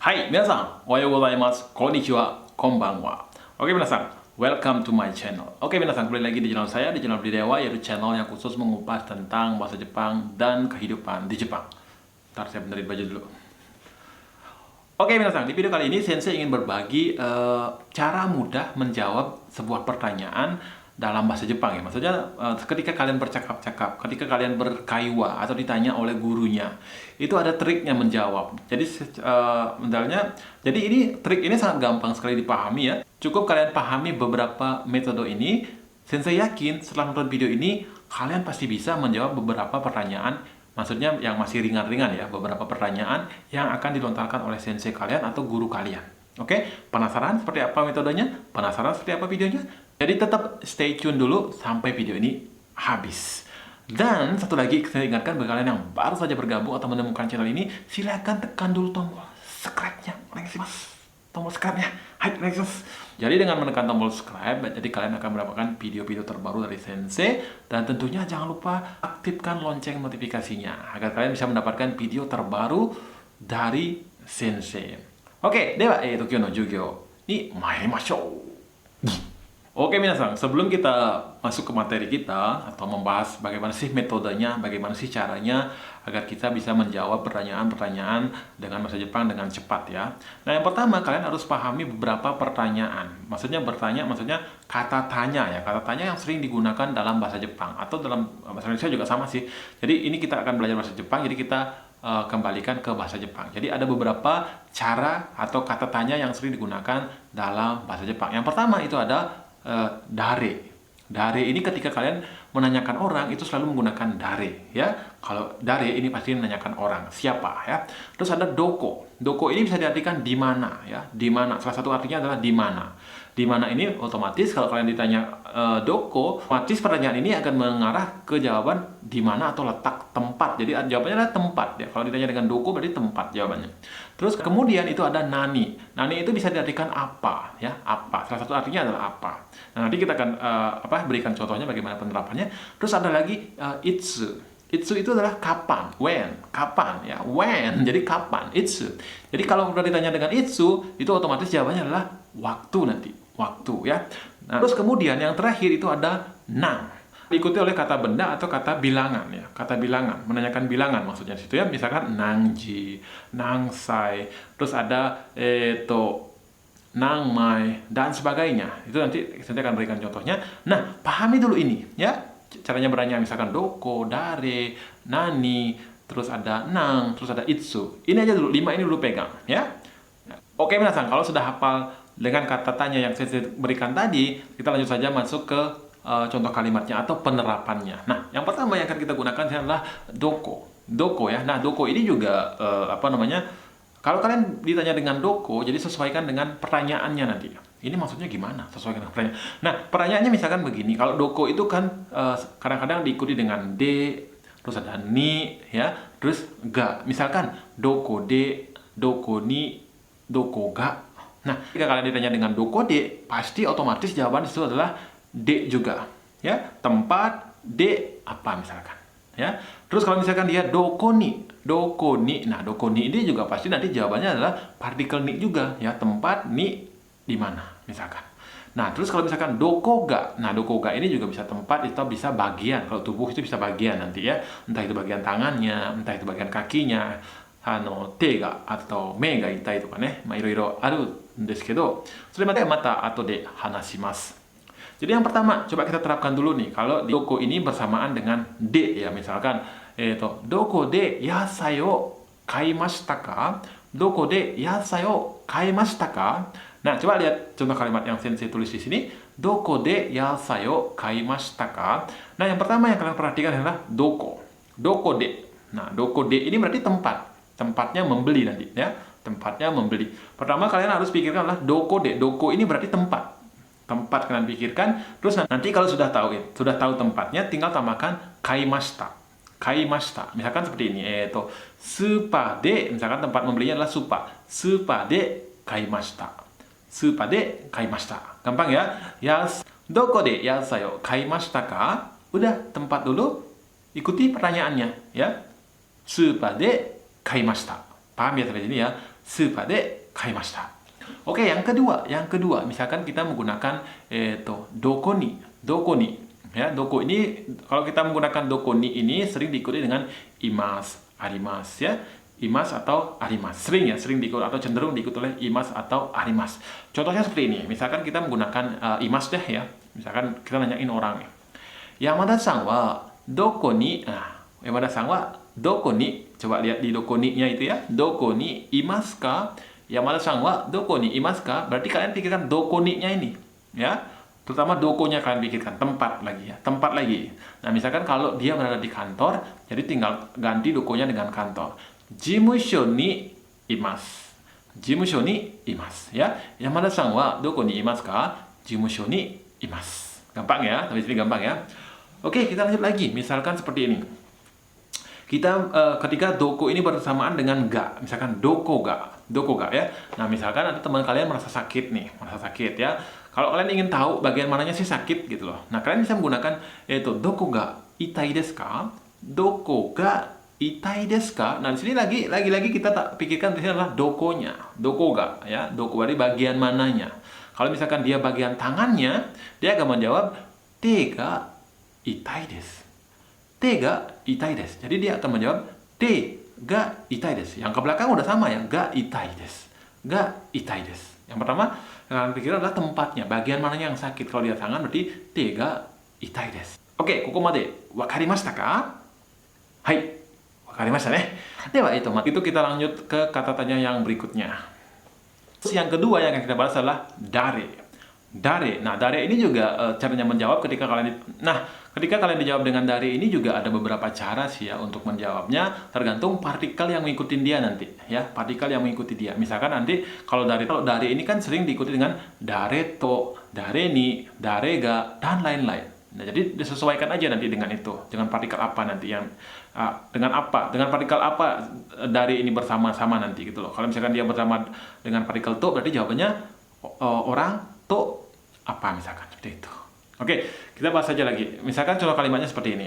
Hai, minasan, ohayo gozaimasu, konnichiwa, konbanwa. Oke, minasan, welcome to my channel. Oke, minasan, kembali lagi di channel saya, di channel Dewa, yaitu channel yang khusus mengupas tentang bahasa Jepang dan kehidupan di Jepang. Ntar saya benerin baju dulu. Oke, minasan, di video kali ini Sensei ingin berbagi cara mudah menjawab sebuah pertanyaan dalam bahasa Jepang ya. Maksudnya ketika kalian bercakap-cakap, ketika kalian berkaiwa atau ditanya oleh gurunya, itu ada triknya menjawab. Jadi trik ini sangat gampang sekali dipahami ya. Cukup kalian pahami beberapa metode ini, Sensei yakin setelah nonton video ini kalian pasti bisa menjawab beberapa pertanyaan. Maksudnya yang masih ringan-ringan ya, beberapa pertanyaan yang akan dilontarkan oleh sensei kalian atau guru kalian. Oke, penasaran seperti apa metodenya? Penasaran seperti apa videonya? Jadi tetap stay tune dulu sampai video ini habis. Dan satu lagi saya ingatkan bagi kalian yang baru saja bergabung atau menemukan channel ini, silakan tekan dulu tombol subscribe-nya. Tombol subscribe-nya. Hai, jadi dengan menekan tombol subscribe, jadi kalian akan mendapatkan video-video terbaru dari Sensei. Dan tentunya jangan lupa aktifkan lonceng notifikasinya agar kalian bisa mendapatkan video terbaru dari Sensei. Oke, dewa, Tokyo no Jugyo ni maimashou. Oke, minasan, sebelum kita masuk ke materi kita atau membahas bagaimana sih metodenya, bagaimana sih caranya agar kita bisa menjawab pertanyaan-pertanyaan dengan bahasa Jepang dengan cepat ya. Nah, yang pertama kalian harus pahami beberapa pertanyaan. Maksudnya kata tanya ya, kata tanya yang sering digunakan dalam bahasa Jepang atau dalam bahasa Indonesia juga sama sih. Jadi ini kita akan belajar bahasa Jepang, jadi kita kembalikan ke bahasa Jepang. Jadi ada beberapa cara atau kata tanya yang sering digunakan dalam bahasa Jepang. Yang pertama itu ada dare. Dare ini ketika kalian menanyakan orang itu selalu menggunakan dare ya. Kalau dare ini pasti menanyakan orang, siapa ya. Terus ada doko. Doko ini bisa diartikan di mana ya. Di mana. Salah satu artinya adalah di mana. Di mana ini otomatis kalau kalian ditanya doko, otomatis pertanyaan ini akan mengarah ke jawaban di mana atau letak tempat. Jadi jawabannya adalah tempat ya. Kalau ditanya dengan doko berarti tempat jawabannya. Terus kemudian itu ada nani. Nani itu bisa diartikan apa ya, apa. Salah satu artinya adalah apa. Nah, nanti kita akan berikan contohnya bagaimana penerapannya. Terus ada lagi itsu. Itsu itu adalah kapan, when, kapan ya, when, jadi kapan, itsu. Jadi kalau udah ditanya dengan itsu, itu otomatis jawabannya adalah waktu nanti, waktu ya. Nah, terus kemudian yang terakhir itu ada nang. Diikuti oleh kata benda atau kata bilangan ya, kata bilangan, menanyakan bilangan maksudnya situ ya. Misalkan nangji, nangsai, terus ada nangmai dan sebagainya. Itu nanti saya akan berikan contohnya. Nah, pahami dulu ini ya. Caranya bertanya misalkan doko, dare, nani, terus ada nang, terus ada itsu. Ini aja dulu, 5 ini dulu pegang ya. Oke, minasan, kalau sudah hafal dengan kata tanya yang saya berikan tadi, kita lanjut saja masuk ke contoh kalimatnya atau penerapannya. Nah, yang pertama yang akan kita gunakan adalah doko. Doko ya. Nah, doko ini juga kalau kalian ditanya dengan doko, jadi sesuaikan dengan pertanyaannya nanti. Ini maksudnya gimana? Sesuaikan dengan pertanyaan. Nah, pertanyaannya misalkan begini. Kalau doko itu kan kadang-kadang diikuti dengan de, terus ada ni, ya, terus ga. Misalkan doko de, doko ni, doko ga. Nah, jika kalian ditanya dengan doko de, pasti otomatis jawaban itu adalah de juga. Ya, tempat de apa misalkan. Ya, terus kalau misalkan dia doko ni, nah doko ni ini juga pasti nanti jawabannya adalah partikel ni juga, ya, tempat ni di mana misalkan. Nah, terus kalau misalkan doko ga, nah doko ga ini juga bisa tempat atau bisa bagian. Kalau tubuh itu bisa bagian nanti ya, entah itu bagian tangannya, entah itu bagian kakinya, te ga atau me ga itai to ka ne, iro-iro aru desu kedo, sore mata atau de hanashimasu. Jadi yang pertama, coba kita terapkan dulu nih. Kalau di doko ini bersamaan dengan de ya, misalkan doko de yasai o kaimashita ka? Doko de yasai o kaimashita ka? Nah, coba lihat contoh kalimat yang sensei tulis di sini. Doko de yasai o kaimashita ka? Nah, yang pertama yang kalian perhatikan adalah doko. Doko de. Nah, doko de ini berarti tempat. Tempatnya membeli nanti ya. Tempatnya membeli. Pertama kalian harus pikirkan adalah doko de. Doko ini berarti tempat. Tempat kalian pikirkan, terus nanti kalau sudah tahu tempatnya, tinggal tambahkan kaimashita. Kaimashita. Misalkan seperti ini, supa de, misalkan tempat membelinya adalah supa. Supa de kaimashita. Supa de kaimashita. Gampang ya? Doko de yasai o kaimashita ka? Udah, tempat dulu. Ikuti pertanyaannya, ya. Supa de kaimashita. Paham ya sampai sini ya? super de kaimashita. Oke, yang kedua, misalkan kita menggunakan doko ni, ya, doko ini kalau kita menggunakan doko ni ini sering diikuti dengan imas, arimas, ya, imas atau arimas, sering diikuti atau cenderung diikuti oleh imas atau arimas. Contohnya seperti ini, misalkan kita menggunakan imas deh ya, misalkan kita nanyain orang nih, Yamada-san wa doko ni, Yamada-san wa doko ni, coba lihat di doko ni-nya itu ya, doko ni imasu ka? Yamada-san wa doko ni imasu ka? Berarti kalian pikirkan doko ni-nya ini, ya. Terutama dokonya kalian pikirkan, tempat lagi. Nah, misalkan kalau dia berada di kantor, jadi tinggal ganti dokonya dengan kantor. Jimusho ni imasu. Jimusho ni imasu, ya. Yamada-san wa doko ni imasu ka? Jimusho ni imasu. Gampang ya, sampai sini gampang ya. Oke, kita lanjut lagi. Misalkan seperti ini. Kita ketika doko ini bersamaan dengan ga, misalkan doko ga ya. Nah, misalkan ada teman kalian merasa sakit ya. Kalau kalian ingin tahu bagian mananya sih sakit gitu loh. Nah, kalian bisa menggunakan yaitu doko ga itai desu ka? Doko ga itai desu ka? Nah, di sini lagi kita tak pikirkan di sini adalah dokonya. Doko ga ya, doko berarti bagian mananya. Kalau misalkan dia bagian tangannya, dia akan menjawab te ga itai desu. Te ga itai desu. Jadi dia akan menjawab te ga itai desu. Yang ke belakang udah sama ya, ga itai desu. Ga itai desu. Yang pertama, kalian pikir adalah tempatnya, bagian mananya yang sakit. Kalau dia tangan berarti te ga itai desu. Oke, koko made wakarimashita ka? Hai, wakarimashita ne. Dewa itu kita lanjut ke kata tanya yang berikutnya. Terus yang kedua yang akan kita bahas adalah dare. Nah, dare ini juga caranya menjawab ketika kalian dijawab dengan dare ini juga ada beberapa cara sih ya untuk menjawabnya, tergantung partikel yang mengikuti dia nanti ya, partikel yang mengikuti dia. Misalkan nanti kalau dare ini kan sering diikuti dengan dare to, dare ni, dare ga, dan lain-lain. Nah, jadi disesuaikan aja nanti dengan itu, dengan partikel apa nanti yang dengan partikel apa dare ini bersama-sama nanti gitu loh. Kalau misalkan dia bersama dengan partikel to, berarti jawabannya orang to apa misalkan seperti itu. Oke, kita bahas saja lagi. Misalkan contoh kalimatnya seperti ini.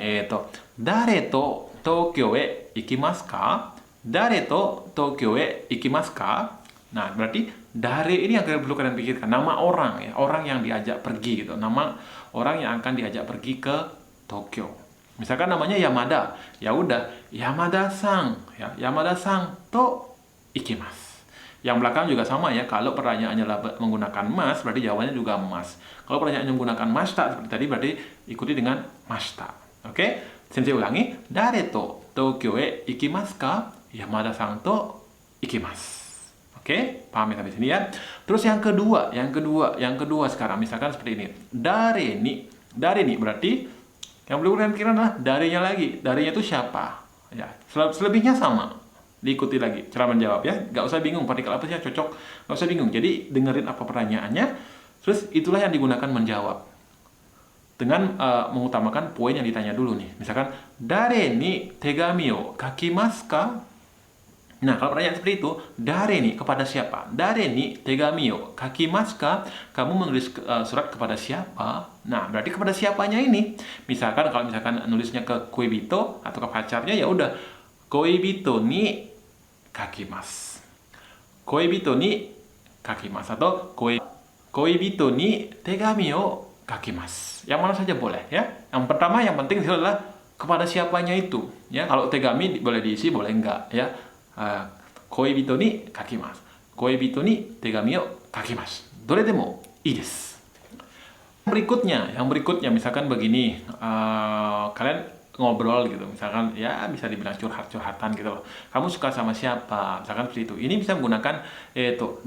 Dare to Tokyo e ikimasu ka? Dare to Tokyo e ikimasu ka? Nah, berarti dare ini yang perlu kalian pikirkan. Nama orang ya, orang yang diajak pergi gitu. Nama orang yang akan diajak pergi ke Tokyo. Misalkan namanya Yamada. Ya udah, Yamada-san ya. Yamada-san to ikimasu. Yang belakang juga sama ya, kalau pertanyaannya menggunakan mas, berarti jawabannya juga mas. Kalau pertanyaannya menggunakan mashita, seperti tadi, berarti ikuti dengan mashita. Oke? Sensei ulangi. Dare to Tokyo e ikimasu ka? Yamada-san to ikimasu. Oke? Paham ya sampai sini ya? Terus yang kedua sekarang, misalkan seperti ini. Dare ni berarti, yang perlu kalian pikirkan adalah darenya lagi. Darenya itu siapa? Ya, selebihnya sama. Diikuti lagi cara menjawab ya, nggak usah bingung partikel apa sih yang cocok, nggak usah bingung. Jadi dengerin apa pertanyaannya, terus itulah yang digunakan menjawab dengan mengutamakan poin yang ditanya dulu nih. Misalkan dare ni tegami o kakimasu ka? Nah, kalau pertanyaan seperti itu, dare ni kepada siapa? Dare ni tegami o kakimasu ka? Kamu menulis surat kepada siapa? Nah, berarti kepada siapanya ini. Misalkan kalau nulisnya ke koibito atau ke pacarnya, ya udah koibito ni kakimasu. Koibito ni kakimasu atau koibito ni tegami o kakimasu. Yang mana saja boleh ya. Yang pertama yang penting adalah kepada siapanya itu ya. Kalau tegami boleh diisi, boleh enggak ya. Koibito ni kakimasu. Koibito ni tegami o kakimasu. Dore demo ii desu. Yang berikutnya misalkan begini, kalian ngobrol gitu, misalkan ya bisa dibilang curhatan gitu loh. Kamu suka sama siapa? Misalkan seperti itu. Ini bisa menggunakan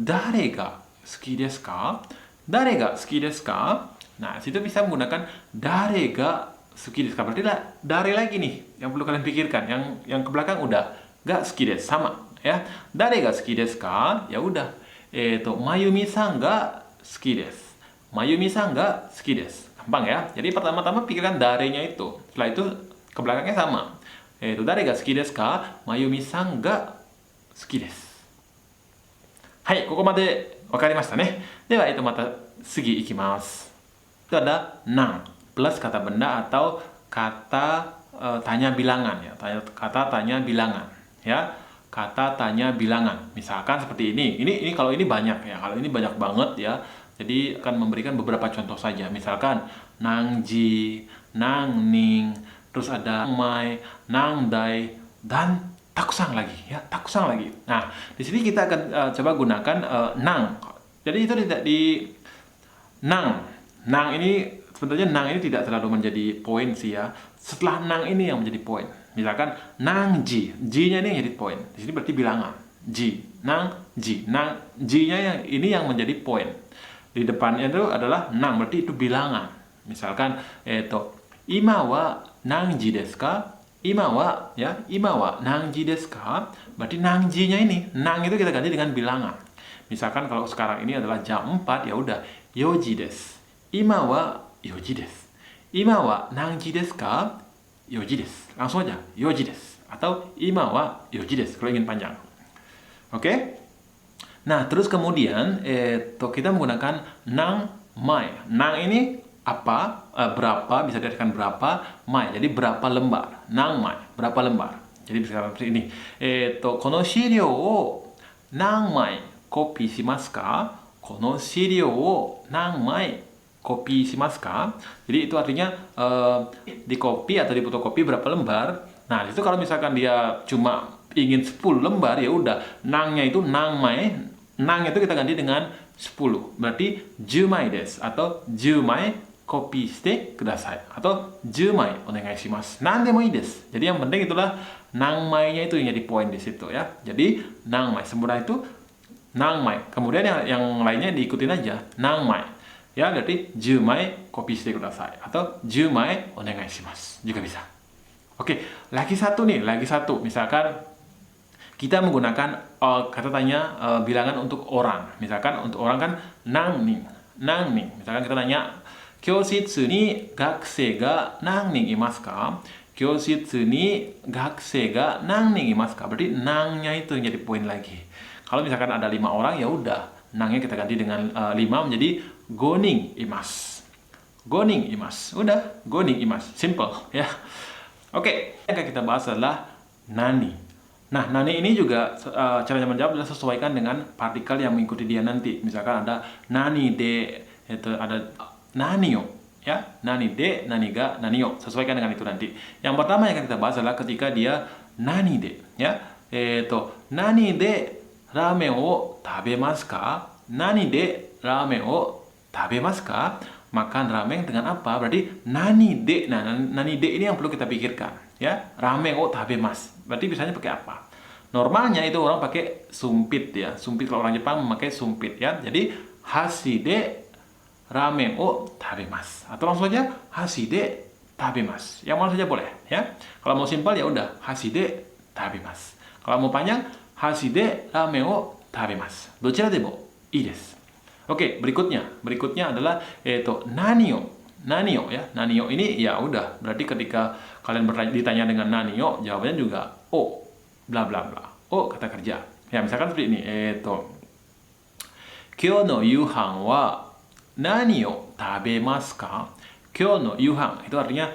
dare ga suki desu ka? Dare ga suki desu ka? Nah, situ bisa menggunakan dare ga suki desu ka. Berarti dare lagi nih yang perlu kalian pikirkan. Yang ke belakang udah ga suki desu sama ya. Dare ga suki desu ka? Ya udah. Mayumi-san ga suki desu. Mayumi-san ga suki desu. Gampang ya. Jadi pertama-tama pikirkan darenya itu. Setelah itu ke belakangnya sama. Dare ga suki desu ka? Mayumi-san ga suki desu. Hai, koko made wakarimashita ne. Dewa, mata sugi ikimasu. Itu ada nan plus kata benda atau kata tanya bilangan ya. Kata tanya bilangan ya. kata tanya bilangan. Misalkan seperti ini. Ini kalau ini banyak ya. Kalau ini banyak banget ya. Jadi akan memberikan beberapa contoh saja. Misalkan nangji, nangning, terus ada nangmai, nangdai, dan takusang lagi ya, takusang lagi. Nah, di sini kita akan coba gunakan nang. Jadi itu tidak di nang. Nang ini sebenarnya nang ini tidak terlalu menjadi poin sih ya. Setelah nang ini yang menjadi poin. Misalkan nangji, ji-nya ini yang jadi poin. Di sini berarti bilangan. Ji, nang, ji. Nang, ji-nya yang ini yang menjadi poin. Di depannya itu adalah nang, berarti itu bilangan. Misalkan ima wa nangji desu ka? Ima wa ya, ima wa nangji desu ka? Berarti nangji-nya ini, nang itu kita ganti dengan bilangan. Misalkan kalau sekarang ini adalah jam 4, ya udah yoji desu. Ima wa yoji desu. Ima wa nangji desu ka? Yoji desu. Langsung aja, yoji desu. Atau ima wa yoji desu kalau ingin panjang. Oke? Nah, terus kemudian kita menggunakan nang mai. Nang ini apa? Berapa, bisa diartikan berapa, mai. Jadi berapa lembar. Nang mai, berapa lembar. Jadi bisa seperti ini. Kono shiryou wo nang mai kopi shimasu ka? Kono shiryou wo nang mai kopi shimasu ka? Jadi itu artinya di kopi atau di fotokopi berapa lembar. Nah, itu kalau misalkan dia cuma ingin 10 lembar, ya udah nangnya itu nang mai. Nang itu kita ganti dengan 10. Berarti 10 mai desu atau 10 mai kopi shite kudasai atau 10 mai onegai shimasu. Nandemo ii desu. Jadi yang penting itulah nang mai-nya itu yang jadi poin di situ ya. Jadi nang mai, semudah itu nang mai. Kemudian yang lainnya diikutin aja, nang mai. Ya, berarti 10 mai kopi shite kudasai atau 10 mai onegai shimasu juga bisa. Oke, lagi satu. Misalkan kita menggunakan kata tanya bilangan untuk orang. Misalkan untuk orang kan nangning. Misalkan kita tanya, kyoshitsu ni gakusei ga nangning imasu ka? Kyoshitsu ni gakusei ga nangning imasu ka? Berarti nangnya itu yang jadi poin lagi. Kalau misalkan ada 5 orang, ya udah nangnya kita ganti dengan 5 menjadi goning imasu. Goning imasu. Udah, goning imasu. Simple ya. Oke, yang akan kita bahas adalah nani. Nah, nani ini juga caranya menjawab adalah sesuaikan dengan partikel yang mengikuti dia nanti. Misalkan ada nani de, itu ada nanio, ya, nani de, nani ga, nanio. Sesuaikan dengan itu nanti. Yang pertama yang akan kita bahas adalah ketika dia nani de, ya, nani de ramen o tabemasu ka? Nani de ramen o tabemasu ka? Makan ramen dengan apa? Berarti nani de. Nah, nani de ini yang perlu kita pikirkan, ya. Ramen o tabemasu. Berarti biasanya pakai apa? Normalnya itu orang pakai sumpit ya. Sumpit, kalau orang Jepang memakai sumpit ya. Jadi hashi de ramen o tabemasu. Atau langsung aja hashi de tabemasu. Yang mana saja boleh ya. Kalau mau simpel ya udah hashi de tabemasu. Kalau mau panjang hashi de ramen o tabemasu. Dochira demo ii desu. Oke, berikutnya adalah nanio. Nanio ya. Nanio ini ya udah, berarti ketika kalian ditanya dengan nanio, jawabannya juga o bla bla bla. O kata kerja. Ya, misalkan seperti ini. Kyou no yuhan wa nani o tabemasu ka? Kyou no yuhan itu artinya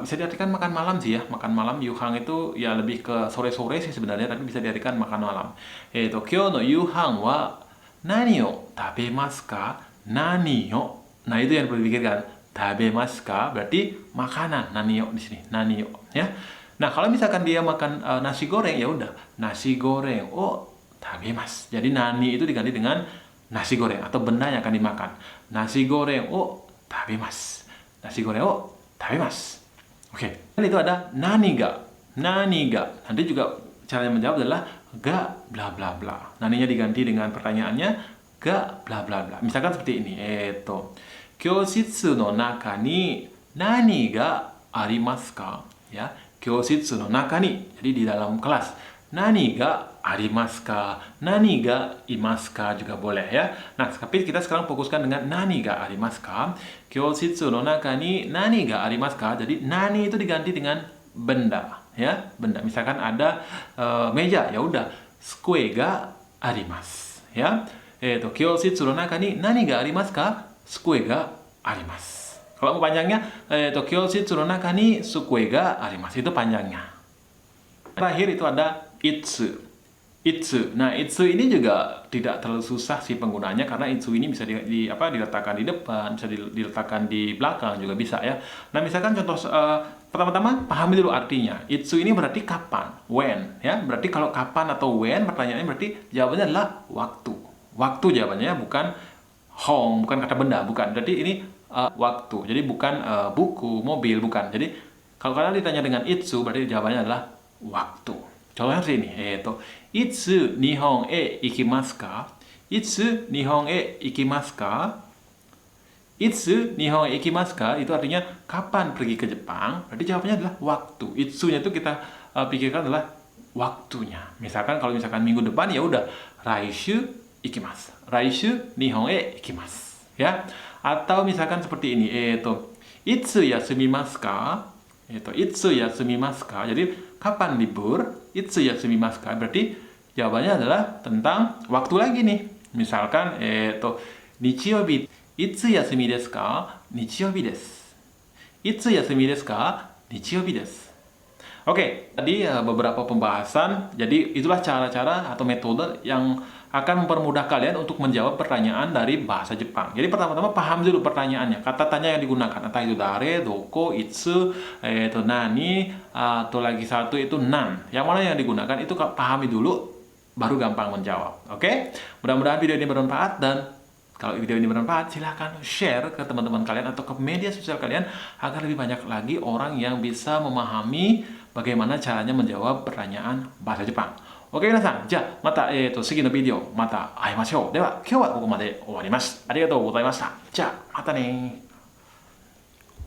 bisa diartikan makan malam sih ya. Makan malam. Yuhan itu ya lebih ke sore-sore sih sebenarnya, tapi bisa diartikan makan malam. Kyou no yuhan wa nani o tabemasu ka? Nani o. Nah, itu yang perlu dipikirkan. Tabemasu ka berarti makanan. Nanio di sini. Nanio ya. Nah, kalau misalkan dia makan nasi goreng, ya udah nasi goreng o tabemasu. Jadi nani itu diganti dengan nasi goreng atau benda yang akan dimakan. Nasi goreng o tabemasu. Nasi goreng o tabemasu. Oke. Dan itu ada nani ga. Nani ga. Nanti juga caranya menjawab adalah ga bla bla bla. Naninya diganti dengan pertanyaannya ga bla bla bla. Misalkan seperti ini. Kyoshitsu no naka ni nani ga arimasu ka? Ya. Kyoshitsu no naka ni. Jadi di dalam kelas. Nani ga arimasu ka? Nani ga imasu ka juga boleh ya. Nah, tapi kita sekarang fokuskan dengan nani ga arimasu ka? Kyoshitsu no naka ni nani ga arimasu ka? Jadi nani itu diganti dengan benda ya. Benda. Misalkan ada meja, ya udah sukue ga arimasu ya. Kyoshitsu no naka ni nani ga arimasu ka? Sukue ga arimasu. Kalau mau panjangnya, kyoshitsu no naka ni sukue ga arimasu. Itu panjangnya. Terakhir itu ada itsu. itsu. Nah, itsu ini juga tidak terlalu susah sih penggunaannya karena itsu ini bisa diletakkan di depan, bisa diletakkan di belakang juga bisa ya. Nah, misalkan contoh pertama-tama pahami dulu artinya. Itsu ini berarti kapan, when ya. Berarti kalau kapan atau when pertanyaannya berarti jawabannya adalah waktu. Waktu jawabannya bukan hong, bukan kata benda, bukan. Berarti ini waktu. Jadi bukan buku, mobil, bukan. Jadi kalau kalian ditanya dengan itsu berarti jawabannya adalah waktu. Contohnya seperti ini, itsu Nihon e ikimasu ka? Itsu Nihon e ikimasu ka? Itsu Nihon e ikimasu ka? Itu artinya kapan pergi ke Jepang? Berarti jawabannya adalah waktu. Itsunya itu kita pikirkan adalah waktunya. Misalkan kalau minggu depan ya udah raishu ikimasu. Raishu Nihon e ikimasu. Ya. Atau misalkan seperti ini, itsu yasumimasu ka? Itsu yasumimasu ka? Jadi kapan libur? Itsu yasumimasu ka? Berarti jawabannya adalah tentang waktu lagi nih. Misalkan nichiyobi itsu yasumi desu ka? Nichiyobi desu. Itsu yasumi desu ka? Nichiyobi desu. Oke, tadi beberapa pembahasan. Jadi itulah cara-cara atau metode yang akan mempermudah kalian untuk menjawab pertanyaan dari bahasa Jepang. Jadi pertama-tama paham dulu pertanyaannya. Kata tanya yang digunakan. Entah itu dare, doko, itsu, nani, atau lagi satu itu nan. Yang mana yang digunakan itu pahami dulu, baru gampang menjawab. Oke? Mudah-mudahan video ini bermanfaat dan kalau video ini bermanfaat, silahkan share ke teman-teman kalian atau ke media sosial kalian agar lebih banyak lagi orang yang bisa memahami bagaimana caranya menjawab pertanyaan bahasa Jepang. Oke,皆さん、じゃあまた次のビデオまた会いましょう。では今日はここまで終わります。ありがとうございました。じゃあまたね。